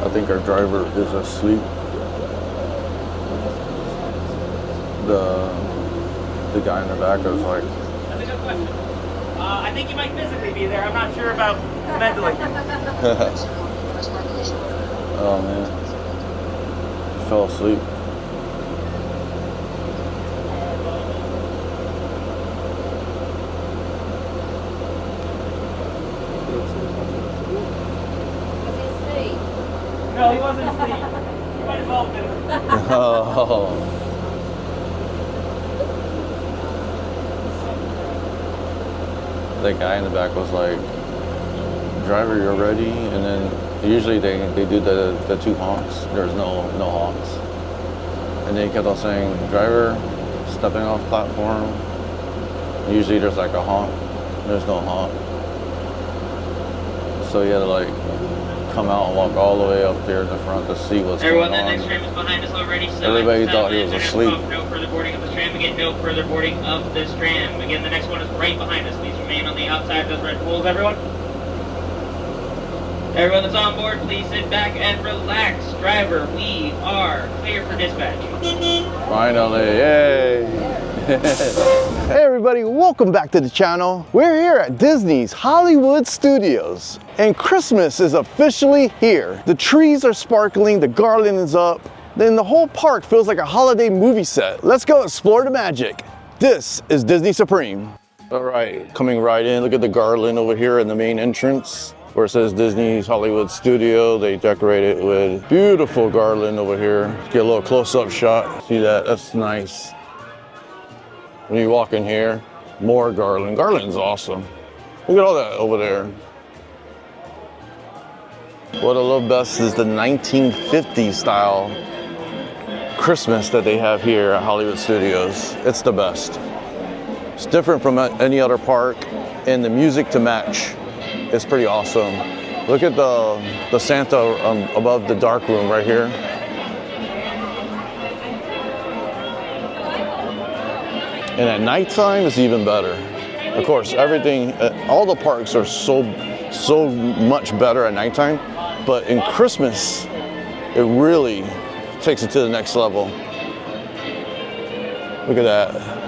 I think our driver is asleep. The guy in the back was like... That's a good question. I think you might physically be there. I'm not sure about mentally. Oh man. He fell asleep. No, he wasn't asleep. He might as well have been. Oh. The guy in the back was like, driver, you're ready? And then usually they do the two honks. There's no honks. And they kept on saying, driver, stepping off platform. Usually there's like a honk. There's no honk. So he had to like come out and walk all the way up there in the front to see what's Everyone, going on. that next tram is behind us already. So everybody thought he was asleep. No further boarding of this tram. Again, no further boarding of this tram. Again, the next one is right behind us. Please remain on the outside of those red pools, everyone. Everyone that's on board, please sit back and relax. Driver, we are clear for dispatch. Finally, yay! Hey everybody, welcome back to the channel. We're here at Disney's Hollywood Studios, and Christmas is officially here. The trees are sparkling, the garland is up, then the whole park feels like a holiday movie set. Let's go explore the magic. This is Disney Supreme. All right, coming right in, look at the garland over here in the main entrance where it says Disney's Hollywood Studio. They decorate it with beautiful garland over here. Get a little close-up shot. See that? That's nice. When you walk in here, more garland. Garland's awesome. Look at all that over there. What I love best is the 1950s style Christmas that they have here at Hollywood Studios. It's the best. It's different from any other park, and the music to match is pretty awesome. Look at the Santa above the dark room right here. And at nighttime, it's even better. Of course, everything, all the parks are so much better at nighttime, but in Christmas, it really takes it to the next level. Look at that.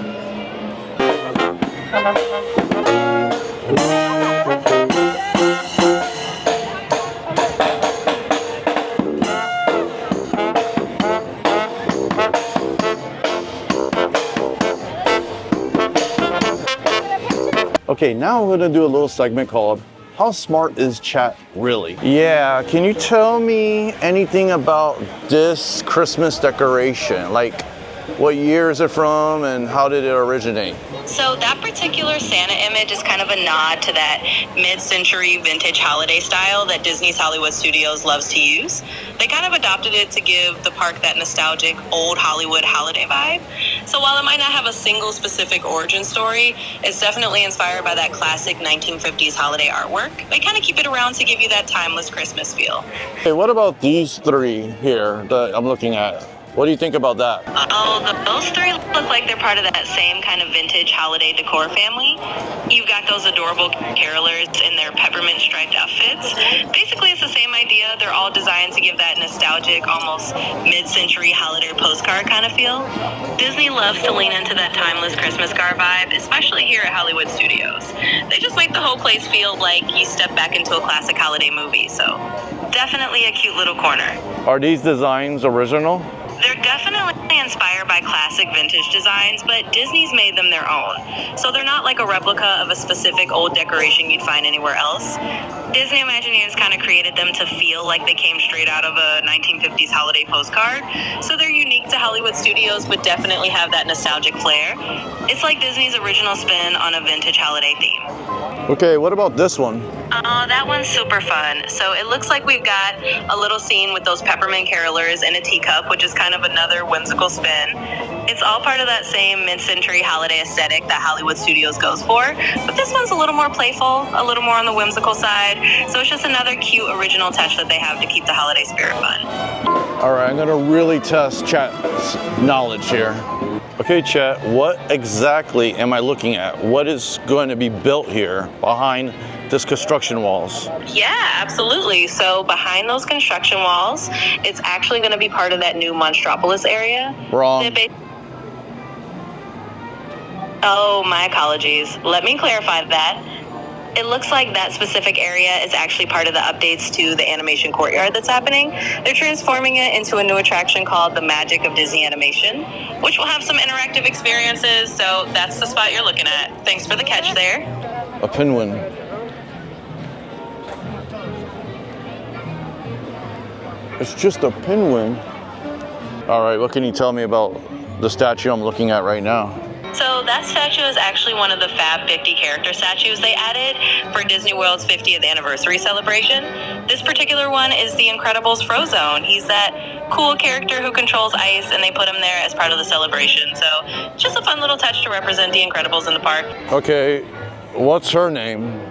Okay, now we're gonna do a little segment called How Smart is Chat Really? Yeah, can you tell me anything about this Christmas decoration? Like, what year is it from and how did it originate? So that particular Santa image is kind of a nod to that mid-century vintage holiday style that Disney's Hollywood Studios loves to use. They kind of adopted it to give the park that nostalgic old Hollywood holiday vibe. So while it might not have a single specific origin story, it's definitely inspired by that classic 1950s holiday artwork. They kind of keep it around to give you that timeless Christmas feel. Hey, what about these three here that I'm looking at? What do you think about that? Oh, those three look like they're part of that same kind of vintage holiday decor family. You've got those adorable carolers in their peppermint striped outfits. Basically, it's the same idea. They're all designed to give that nostalgic, almost mid-century holiday postcard kind of feel. Disney loves to lean into that timeless Christmas card vibe, especially here at Hollywood Studios. They just make the whole place feel like you step back into a classic holiday movie, so definitely a cute little corner. Are these designs original? They're definitely inspired by classic vintage designs, but Disney's made them their own. So they're not like a replica of a specific old decoration you'd find anywhere else. Disney Imagineers kind of created them to feel like they came straight out of a 1950s holiday postcard. So they're unique to Hollywood Studios, but definitely have that nostalgic flair. It's like Disney's original spin on a vintage holiday theme. Okay, what about this one? Oh, that one's super fun. So it looks like we've got a little scene with those peppermint carolers in a teacup, which is kind of another whimsical spin. It's all part of that same mid-century holiday aesthetic that Hollywood Studios goes for, but this one's a little more playful, a little more on the whimsical side. So it's just another cute original touch that they have to keep the holiday spirit fun. All right, I'm gonna really test Chat's knowledge here. Okay, Chat, what exactly am I looking at? What is going to be built here behind this construction walls. Yeah, absolutely. So behind those construction walls, it's actually going to be part of that new Monstropolis area. Wrong. Oh, my apologies. Let me clarify that. It looks like that specific area is actually part of the updates to the animation courtyard that's happening. They're transforming it into a new attraction called the Magic of Disney Animation, which will have some interactive experiences, so that's the spot you're looking at. Thanks for the catch there. A pinwin. It's just a pinwin. All right, what can you tell me about the statue I'm looking at right now? So that statue is actually one of the Fab 50 character statues they added for Disney World's 50th anniversary celebration. This particular one is the Incredibles Frozone. He's that cool character who controls ice, and they put him there as part of the celebration. So just a fun little touch to represent the Incredibles in the park. Okay, what's her name?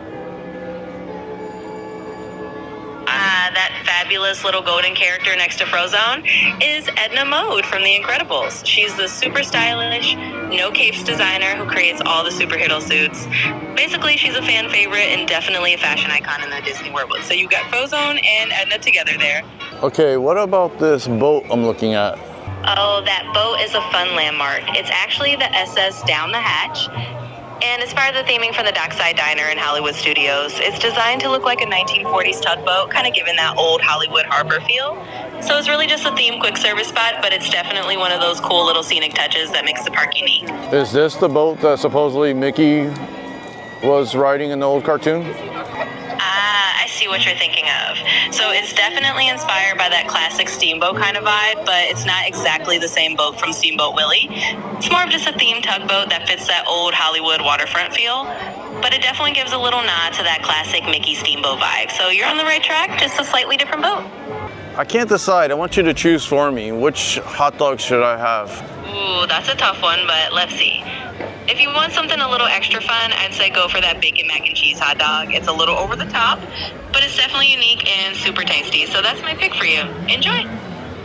That fabulous little golden character next to Frozone is Edna Mode from The Incredibles. She's the super stylish, no capes designer who creates all the superhero suits. Basically, she's a fan favorite and definitely a fashion icon in the Disney World. So you got Frozone and Edna together there. Okay, what about this boat I'm looking at? Oh, that boat is a fun landmark. It's actually the SS Down the Hatch. And as far as the theming from the Dockside Diner in Hollywood Studios, it's designed to look like a 1940s tugboat, kind of giving that old Hollywood harbor feel. So it's really just a themed quick service spot, but it's definitely one of those cool little scenic touches that makes the park unique. Is this the boat that supposedly Mickey was riding in the old cartoon? I see what you're thinking of. So it's definitely inspired by that classic steamboat kind of vibe, but it's not exactly the same boat from Steamboat Willie. It's more of just a themed tugboat that fits that old Hollywood waterfront feel, but it definitely gives a little nod to that classic Mickey Steamboat vibe. So you're on the right track, just a slightly different boat. I can't decide. I want you to choose for me. Which hot dog should I have? Ooh, that's a tough one, but let's see. If you want something a little extra fun, I'd say go for that bacon mac and cheese hot dog. It's a little over the top, but it's definitely unique and super tasty. So that's my pick for you. Enjoy.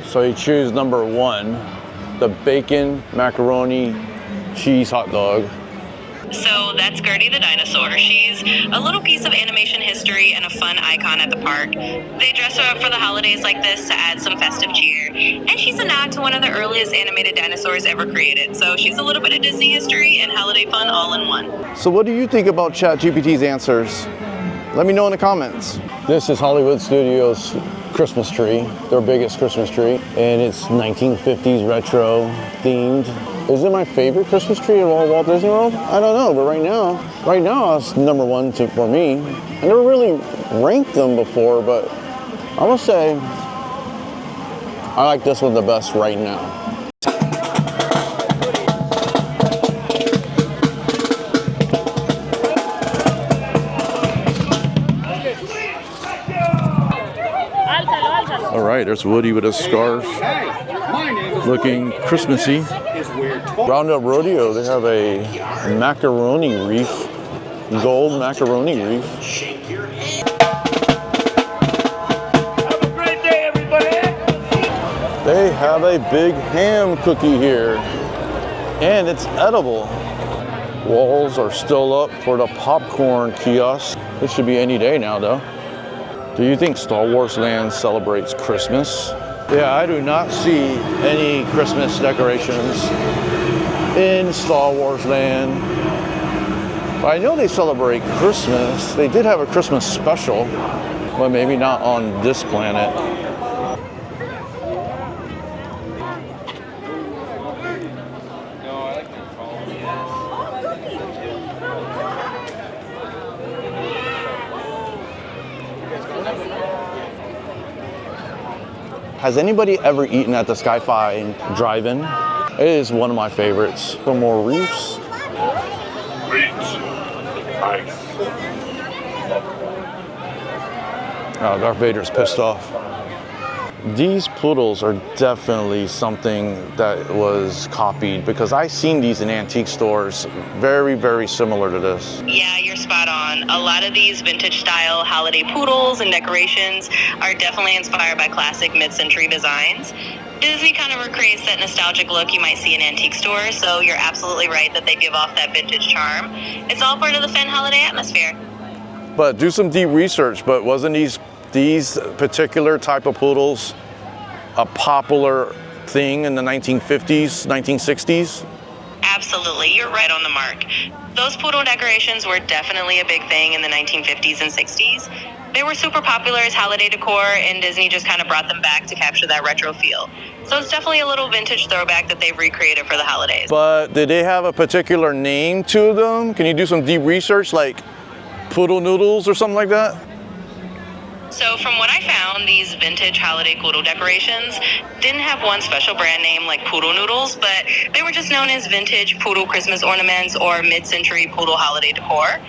So you choose number 1, the bacon macaroni cheese hot dog. So that's Gertie the dinosaur. She's a little piece of animation history and a fun icon at the park. They dress her up for the holidays like this to add some festive cheer. And she's a nod to one of the earliest animated dinosaurs ever created. So she's a little bit of Disney history and holiday fun all in one. So what do you think about ChatGPT's answers? Let me know in the comments. This is Hollywood Studios' Christmas tree, their biggest Christmas tree, and it's 1950s retro themed. Is it my favorite Christmas tree of all Walt Disney World? I don't know, but right now it's number 1 for me. I never really ranked them before, but I must say I like this one the best right now. All right, there's Woody with a scarf, looking Christmassy. Roundup Rodeo, they have a macaroni reef, gold macaroni reef. Have a great day, everybody. They have a big ham cookie here, and it's edible. Walls are still up for the popcorn kiosk. It should be any day now, though. Do you think Star Wars Land celebrates Christmas? Yeah, I do not see any Christmas decorations in Star Wars Land. But I know they celebrate Christmas. They did have a Christmas special, but maybe not on this planet. Has anybody ever eaten at the Sky-Fi Drive-In? It is one of my favorites. Some more reefs. Oh, Darth Vader's pissed off. These poodles are definitely something that was copied because I've seen these in antique stores, very, very similar to this. Yeah, you're spot on. A lot of these vintage style holiday poodles and decorations are definitely inspired by classic mid-century designs. Disney kind of recreates that nostalgic look you might see in antique stores, so you're absolutely right that they give off that vintage charm. It's all part of the fun holiday atmosphere. But do some deep research. But wasn't these particular type of poodles a popular thing in the 1950s, 1960s? Absolutely, you're right on the mark. Those poodle decorations were definitely a big thing in the 1950s and 60s. They were super popular as holiday decor, and Disney just kind of brought them back to capture that retro feel. So it's definitely a little vintage throwback that they've recreated for the holidays. But did they have a particular name to them? Can you do some deep research, like poodle noodles or something like that? So from what I found, these vintage holiday poodle decorations didn't have one special brand name like Poodle Noodles, but they were just known as vintage poodle Christmas ornaments or mid-century poodle holiday decor.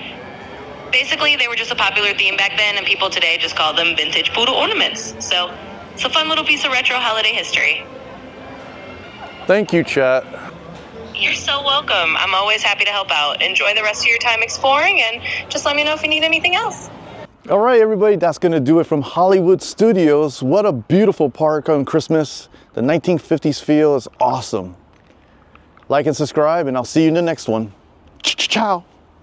Basically, they were just a popular theme back then, and people today just call them vintage poodle ornaments. So it's a fun little piece of retro holiday history. Thank you, chat. You're so welcome. I'm always happy to help out. Enjoy the rest of your time exploring, and just let me know if you need anything else. All right, everybody, that's going to do it from Hollywood Studios. What a beautiful park on Christmas. The 1950s feel is awesome. Like and subscribe, and I'll see you in the next one. Ciao.